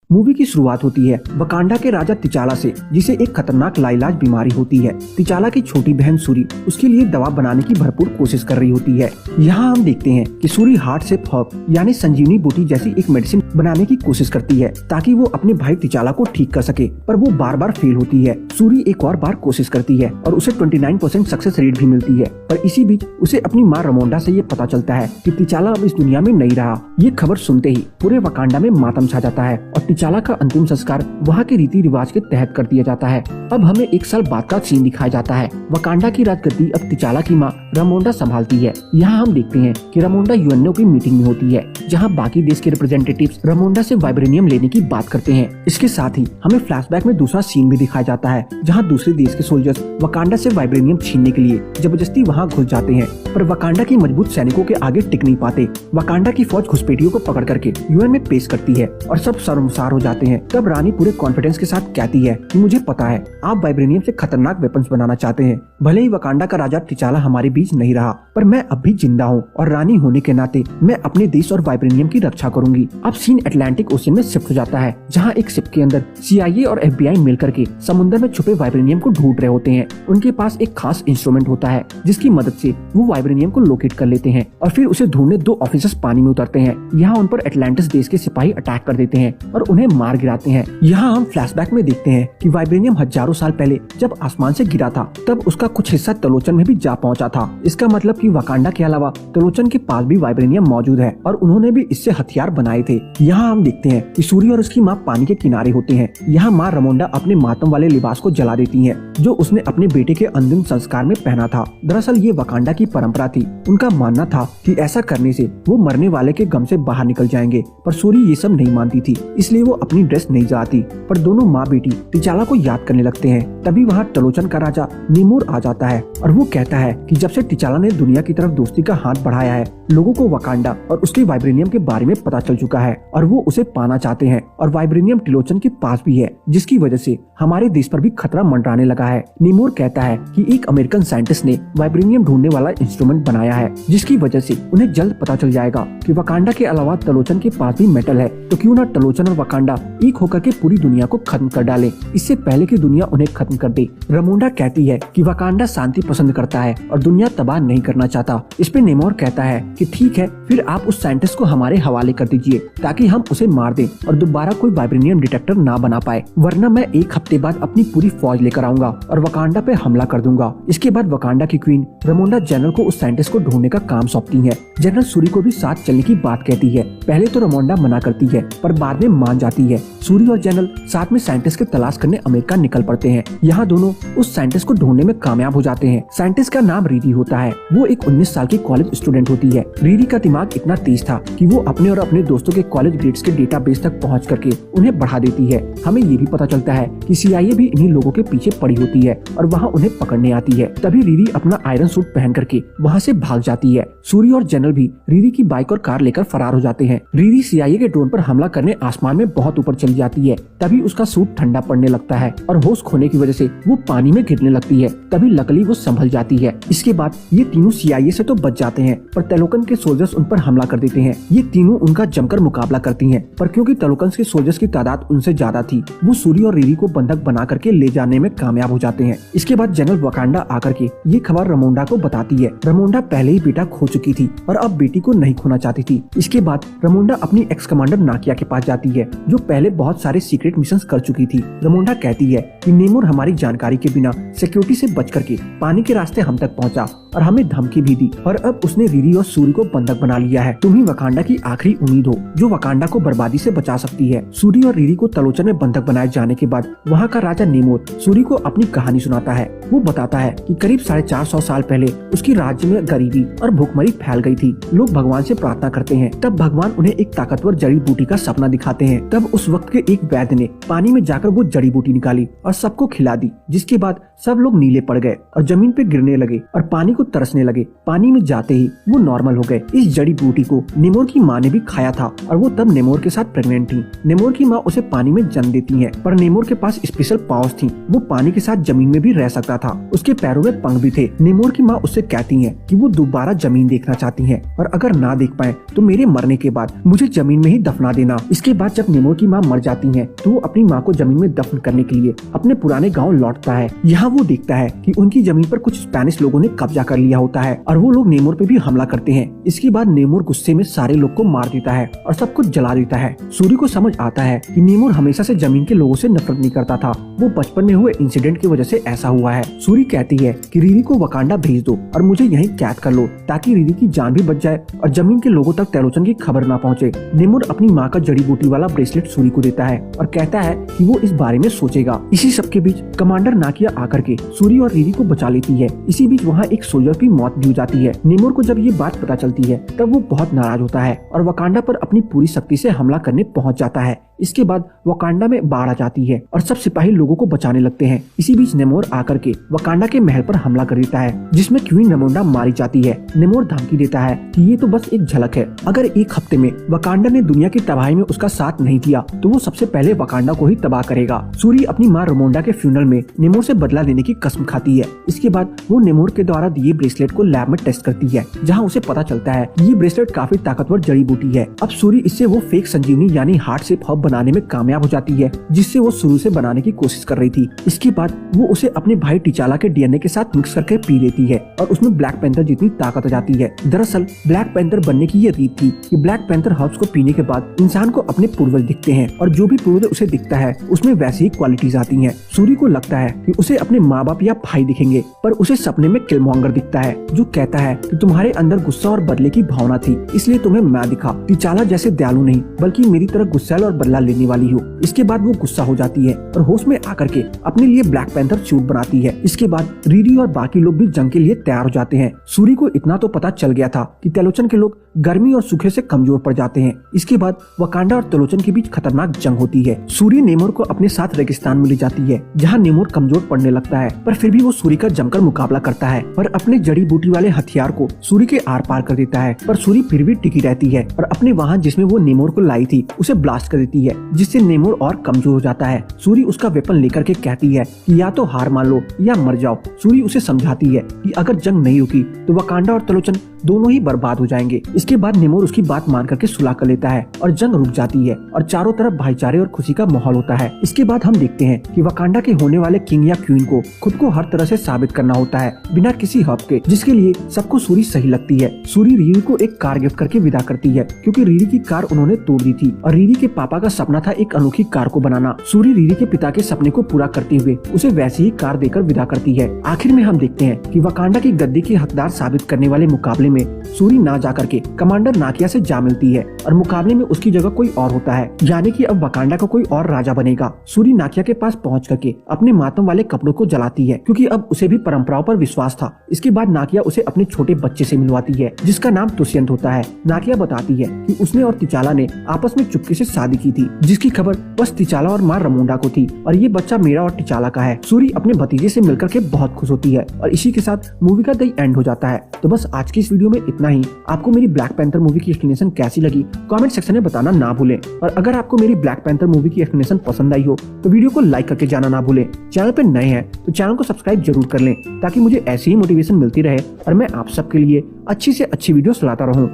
Movie की शुरुआत होती है वकांडा के राजा तिचाला से, जिसे एक खतरनाक लाइलाज बीमारी होती है। तिचाला की छोटी बहन सूरी उसके लिए दवा बनाने की भरपूर कोशिश कर रही होती है। यहाँ हम देखते हैं कि सूरी हार्ट से हर्ब यानी संजीवनी बूटी जैसी एक मेडिसिन बनाने की कोशिश करती है ताकि वो अपने भाई तिचाला को ठीक कर सके, पर वो बार बार फेल होती है। सूरी एक और बार कोशिश करती है और उसे 29% सक्सेस रेट भी मिलती है, पर इसी बीच उसे अपनी माँ रमोंडा से ये पता चलता है कि तिचाला अब इस दुनिया में नहीं रहा। ये खबर सुनते ही पूरे वकांडा में मातम छा जाता है और तिचाला का अंतिम संस्कार वहाँ के रीति रिवाज के तहत कर दिया जाता है। अब हमें 1 साल बाद का सीन दिखाया जाता है। वकांडा की राजगद्दी अब तिचाला की माँ रमोंडा संभालती है। यहाँ हम देखते हैं कि रमोंडा यूएनओ की मीटिंग में होती है, जहाँ बाकी देश के रिप्रेजेंटेटिव्स रमोंडा से वाइब्रेनियम लेने की बात करते हैं। इसके साथ ही हमें फ्लैशबैक में दूसरा सीन भी दिखाया जाता है, जहाँ दूसरे देश के सोल्जर्स वकांडा से वाइब्रेनियम छीनने के लिए जबरदस्ती वहाँ घुस जाते हैं, पर वकांडा के मजबूत सैनिकों के आगे टिक नहीं पाते। वकांडा की फौज घुसपैठियों को पकड़ करके यूएन में पेश करती है और सब शर्मसार हो जाते हैं। तब रानी पूरे कॉन्फिडेंस के साथ कहती है कि मुझे पता है आप वाइब्रेनियम से खतरनाक वेपन्स बनाना चाहते हैं। भले ही वकांडा का राजा तिचाला हमारे बीच नहीं रहा, पर मैं अब भी जिंदा हूँ और रानी होने के नाते मैं अपने देश और वाइब्रेनियम की रक्षा करूंगी। अब सीन अटलांटिक ओशियन में शिफ्ट हो जाता है, जहाँ एक शिप के अंदर CIA और FBI मिलकर के समुद्र में छुपे वाइब्रेनियम को ढूंढ रहे होते हैं। उनके पास एक खास इंस्ट्रूमेंट होता है जिसकी मदद से वो वाइब्रेनियम को लोकेट कर लेते हैं और फिर उसे ढूंढने 2 ऑफिसर्स पानी में उतरते हैं। यहाँ उन पर अटलांटिस देश के सिपाही अटैक कर देते हैं और उन्हें मार गिराते हैं। यहाँ हम फ्लैशबैक में देखते हैं कि वाइब्रेनियम हजारों साल पहले जब आसमान से गिरा था तब उसका कुछ हिस्सा तलोचन में भी जा पहुंचा था। इसका मतलब कि वकांडा के अलावा तलोचन के पास भी वाइब्रेनियम मौजूद है और उन्होंने भी इससे हथियार बनाए थे। यहाँ हम देखते हैं कि सूर्य और उसकी माँ पानी के किनारे होते हैं। यहाँ माँ रमोंडा अपने मातम वाले लिबास को जला देती है जो उसने अपने बेटे के अंतिम संस्कार में पहना था। दरअसल ये वकांडा की परंपरा थी। उनका मानना था कि ऐसा करने से वो मरने वाले के गम से बाहर निकल जाएंगे, पर सूरी ये सब नहीं मानती थी, इसलिए वो अपनी ड्रेस नहीं जलाती। पर दोनों माँ बेटी तिचाला को याद करने लगते हैं। तभी वहाँ टलोचन का राजा निमोर आ जाता है और वो कहता है कि जब से तिचाला ने दुनिया की तरफ दोस्ती का हाथ बढ़ाया है, लोगों को वकांडा और उसके वाइब्रेनियम के बारे में पता चल चुका है और वो उसे पाना चाहते हैं। और वाइब्रेनियम टलोचन के पास भी है, जिसकी वजह से हमारे देश पर भी खतरा मंडराने लगा है। निमोर कहता है कि एक अमेरिकन साइंटिस्ट ने वाइब्रेनियम ढूंढने वाला इंस्ट्रूमेंट बनाया है, जिसकी वजह से उन्हें जल्द पता चल जाएगा कि वकांडा के अलावा टलोचन के पास भी मेटल है, तो क्यों ना टलोचन और वकांडा एक होकर के पूरी दुनिया को खत्म कर डाले, इससे पहले कि दुनिया उन्हें खत्म कर दे। रमोंडा कहती है कि वकांडा शांति पसंद करता है और दुनिया तबाह नहीं करना चाहता। इस पे निमोर कहता है कि ठीक है, फिर आप उस साइंटिस्ट को हमारे हवाले कर दीजिए ताकि हम उसे मार दें और दोबारा कोई वाइब्रेनियम डिटेक्टर ना बना पाए, वरना मैं 1 हफ्ते बाद अपनी पूरी फौज लेकर आऊंगा और वकांडा पे हमला कर दूंगा। इसके बाद वकांडा की क्वीन रमोंडा जनरल को उस साइंटिस्ट को ढूंढने का काम सौंपती है। जनरल सूरी को भी साथ चलने की बात कहती है। पहले तो रमोंडा मना करती है, पर बाद में मान जाती है। सूरी और जनरल साथ में साइंटिस्ट की तलाश करने अमेरिका निकल पड़ते हैं। यहाँ दोनों उस साइंटिस्ट को ढूंढने में कामयाब हो जाते हैं। साइंटिस्ट का नाम रीरी होता है। वो एक 19 साल की कॉलेज स्टूडेंट होती है। रीरी का दिमाग इतना तेज था कि वो अपने और अपने दोस्तों के कॉलेज ग्रेड्स के डेटाबेस तक पहुँच करके उन्हें बढ़ा देती है। हमें ये भी पता चलता है कि CIA भी इन्हीं लोगों के पीछे पड़ी होती है और वहाँ उन्हें पकड़ने आती है। तभी रीरी अपना आयरन सूट पहन करके वहाँ से भाग जाती है। सूरी और जनरल भी रीरी की बाइक और कार लेकर फरार हो जाते हैं। रीरी CIA के ड्रोन पर हमला करने आसमान में बहुत ऊपर चली जाती है। तभी उसका सूट ठंडा पड़ने लगता है और होश खोने की वजह से वो पानी में गिरने लगती है। तभी लकली वो संभल जाती है। इसके बाद ये तीनों CIA से तो बच जाते हैं, पर तलोकन के सोल्जर्स उन पर हमला कर देते हैं। ये तीनों उनका जमकर मुकाबला करती हैं, पर क्योंकि तलोकन के सोल्जर्स की तादाद उनसे ज्यादा थी, वो सूरी और रीरी को बंधक बना करके ले जाने में कामयाब हो जाते हैं। इसके बाद जनरल वकांडा आकर के ये खबर रमोंडा को बताती है। रमोंडा पहले ही बेटा खो चुकी थी और अब बेटी को नहीं खोना चाहती थी। इसके बाद रमोंडा अपनी एक्स कमांडर नाकिया के पास जाती है, जो पहले बहुत सारे सीक्रेट मिशंस कर चुकी थी। रमोंडा कहती है कि निमोर हमारी जानकारी के बिना सिक्योरिटी से बच करके पानी के रास्ते हम तक पहुंचा और हमें धमकी भी दी और अब उसने रीरी और सूरी को बंधक बना लिया है। तुम ही वकांडा की आखिरी उम्मीद हो जो वकांडा को बर्बादी से बचा सकती है। सूरी और रीरी को तलोचन में बंधक बनाए जाने के बाद वहाँ का राजा निमोर सूरी को अपनी कहानी सुनाता है। वो बताता है कि करीब 450 साल पहले उसकी राज्य में गरीबी और भूखमरी फैल गई थी। लोग भगवान से प्रार्थना करते हैं, तब भगवान उन्हें एक ताकतवर जड़ी बूटी का सपना दिखाते हैं। तब उस वक्त के एक वैद्य ने पानी में जाकर वो जड़ी बूटी निकाली और सबको खिला दी, जिसके बाद सब लोग नीले पड़ गए और जमीन पे गिरने लगे और पानी को तरसने लगे। पानी में जाते ही वो नॉर्मल हो गए। इस जड़ी बूटी को नेमोर की माँ ने भी खाया था और वो तब नेमोर के साथ प्रेग्नेंट थी। नेमोर की माँ उसे पानी में जन्म देती है, पर नेमोर के पास स्पेशल पावर्स थी। वो पानी के साथ जमीन में भी रह सकता था। उसके पैरों में पंख भी थे। नेमोर की माँ उससे कहती है कि वो दोबारा जमीन देखना चाहती है और अगर ना देख पाए तो मेरे मरने के बाद मुझे जमीन में ही दफना देना। इसके बाद जब नेमोर की माँ मर जाती है तो वो अपनी माँ को जमीन में दफन करने के लिए अपने पुराने गाँव लौटता है। यहाँ वो देखता है कि उनकी जमीन पर कुछ स्पेनिश लोगों ने कब्जा कर लिया होता है और वो लोग नेमोर पे भी हमला करते हैं। इसके बाद नेमोर गुस्से में सारे लोग को मार देता है और सब कुछ जला देता है। सूरी को समझ आता है कि नेमोर हमेशा से जमीन के लोगों से नफरत नहीं करता था। वो बचपन में हुए इंसिडेंट की वजह से ऐसा हुआ है। सूरी कहती है कि रीरी को वकांडा भेज दो और मुझे यहीं कैद कर लो ताकि रीरी की जान भी बच जाए और जमीन के लोगों तक टेलोचन की खबर ना पहुँचे। नेमोर अपनी माँ का जड़ी बूटी वाला ब्रेसलेट सूरी को देता है और कहता है कि वो इस बारे में सोचेगा। इसी सब के बीच कमांडर नाकिया आकर के सूरी और रीरी को बचा लेती है। इसी बीच वहाँ एक सोल्जर की मौत भी हो जाती है। नेमोर को जब ये बात पता चलती है तब वो बहुत नाराज होता है और वकांडा पर अपनी पूरी शक्ति से हमला करने पहुंच जाता है। इसके बाद वकांडा में बाढ़ आ जाती है और सब सिपाही लोगों को बचाने लगते हैं। इसी बीच नेमोर आकर के वकांडा के महल पर हमला कर देता है जिसमें क्वीन रमोंडा मारी जाती है। नेमोर धमकी देता है कि ये तो बस एक झलक है, अगर एक हफ्ते में वकांडा ने दुनिया की तबाही में उसका साथ नहीं दिया तो वो सबसे पहले वकांडा को ही तबाह करेगा। सूरी अपनी माँ रमोंडा के फ्यूनरल में नेमोर से बदला लेने की कसम खाती है। इसके बाद वो नेमोर के द्वारा दिए ब्रेसलेट को लैब में टेस्ट करती है जहाँ उसे पता चलता है ये ब्रेसलेट काफी ताकतवर जड़ी बूटी है। अब सूरी इससे वो फेक संजीवनी यानी हार्ट शेप हर्ब बनाने में कामयाब हो जाती है जिससे वो शुरू से बनाने की कोशिश कर रही थी। इसके बाद वो उसे अपने भाई टिचाला के डीएनए के साथ मिक्स करके पी लेती है और उसमें ब्लैक पैंथर जितनी ताकत आ जाती है। दरअसल ब्लैक पैंथर बनने की ये रीत थी कि ब्लैक पैंथर हर्ब्स को पीने के बाद इंसान को अपने पूर्वज दिखते हैं और जो भी पूर्वज उसे दिखता है उसमें वैसी ही क्वालिटीज आती हैं। सूरी को लगता है कि उसे अपने माँ बाप या भाई दिखेंगे, पर उसे सपने में किलमॉन्गर दिखता है जो कहता है कि तुम्हारे अंदर गुस्सा और बदले की भावना थी इसलिए तुम्हें मैं दिखा। टिचाला जैसे दयालु नहीं बल्कि मेरी तरह गुस्सैल और बदला लेने वाली हो। इसके बाद वो गुस्सा हो जाती है और होश में आकर के अपने लिए ब्लैक पैंथर सूट बनाती है। इसके बाद रीडी और बाकी लोग भी जंग के लिए तैयार हो जाते हैं। सूरी को इतना तो पता चल गया था कि तेलोचन के लोग गर्मी और सूखे से कमजोर पड़ जाते हैं। इसके बाद वकांडा और तेलोचन के बीच खतरनाक जंग होती है। सूरी नेमोर को अपने साथ रेगिस्तान में ले जाती है जहाँ नेमोर कमजोर पड़ने लगता है, पर फिर भी वो सूरी का जमकर मुकाबला करता है और अपने जड़ी बूटी वाले हथियार को सूरी के आर पार कर देता है। पर सूरी फिर भी टिकी रहती है और अपने वाहन जिसमें वो नेमोर को लाई थी उसे ब्लास्ट कर देती है जिससे नेमोर और कमजोर हो जाता है। सूरी उसका वेपन लेकर के कहती है कि या तो हार मान लो या मर जाओ। सूरी उसे समझाती है कि अगर जंग नहीं रुकी तो वकांडा और तेलोचन दोनों ही बर्बाद हो जाएंगे। इसके बाद नेमोर उसकी बात मान करके सुलह कर लेता है और जंग रुक जाती है और चारों तरफ भाईचारे और खुशी का माहौल होता है। इसके बाद हम देखते हैं कि वकांडा के होने वाले किंग या क्वीन को खुद को हर तरह से साबित करना होता है बिना किसी हर्ब के, जिसके लिए सबको सूरी सही लगती है। सूरी रीरी को एक कार गिफ्ट करके विदा करती है क्योंकि रीरी की कार उन्होंने तोड़ दी थी और रीरी के पापा का सपना था एक अनोखी कार को बनाना। सूरी रीरी के पिता के सपने को पूरा करते हुए उसे वैसी ही कार देकर विदा करती है। आखिर में हम देखते हैं कि वकांडा की गद्दी के हकदार साबित करने वाले मुकाबले में सूरी ना जाकर के कमांडर नाकिया से जा मिलती है और मुकाबले में उसकी जगह कोई और होता है, यानी कि अब वकांडा का कोई और राजा बनेगा। सूरी नाकिया के पास पहुंच करके अपने मातम वाले कपड़ों को जलाती है क्योंकि अब उसे भी परंपराओं पर विश्वास था। इसके बाद नाकिया उसे अपने छोटे बच्चे से मिलवाती है जिसका नाम तुष्यंत होता है। नाकिया बताती है कि उसने और तिचाला ने आपस में चुपके से शादी की थी जिसकी खबर बस तिचाला और माँ रमोंडा को थी और ये बच्चा मेरा और तिचाला का है। सूरी अपने भतीजे से मिलकर के बहुत खुश होती है और इसी के साथ मूवी का द एंड हो जाता है। तो बस आज की इस वीडियो में इतना ही। आपको मेरी ब्लैक पैंथर मूवी की एक्सप्लेनेशन कैसी लगी कमेंट सेक्शन में बताना ना भूलें और अगर आपको मेरी ब्लैक पैंथर मूवी की एक्सप्लेनेशन पसंद आई हो तो वीडियो को लाइक करके जाना ना भूलें। चैनल पे नए हैं तो चैनल को सब्सक्राइब जरूर कर लें ताकि मुझे ऐसी ही मोटिवेशन मिलती रहे और मैं आप सबके लिए अच्छी से अच्छी वीडियोस लाता रहूं।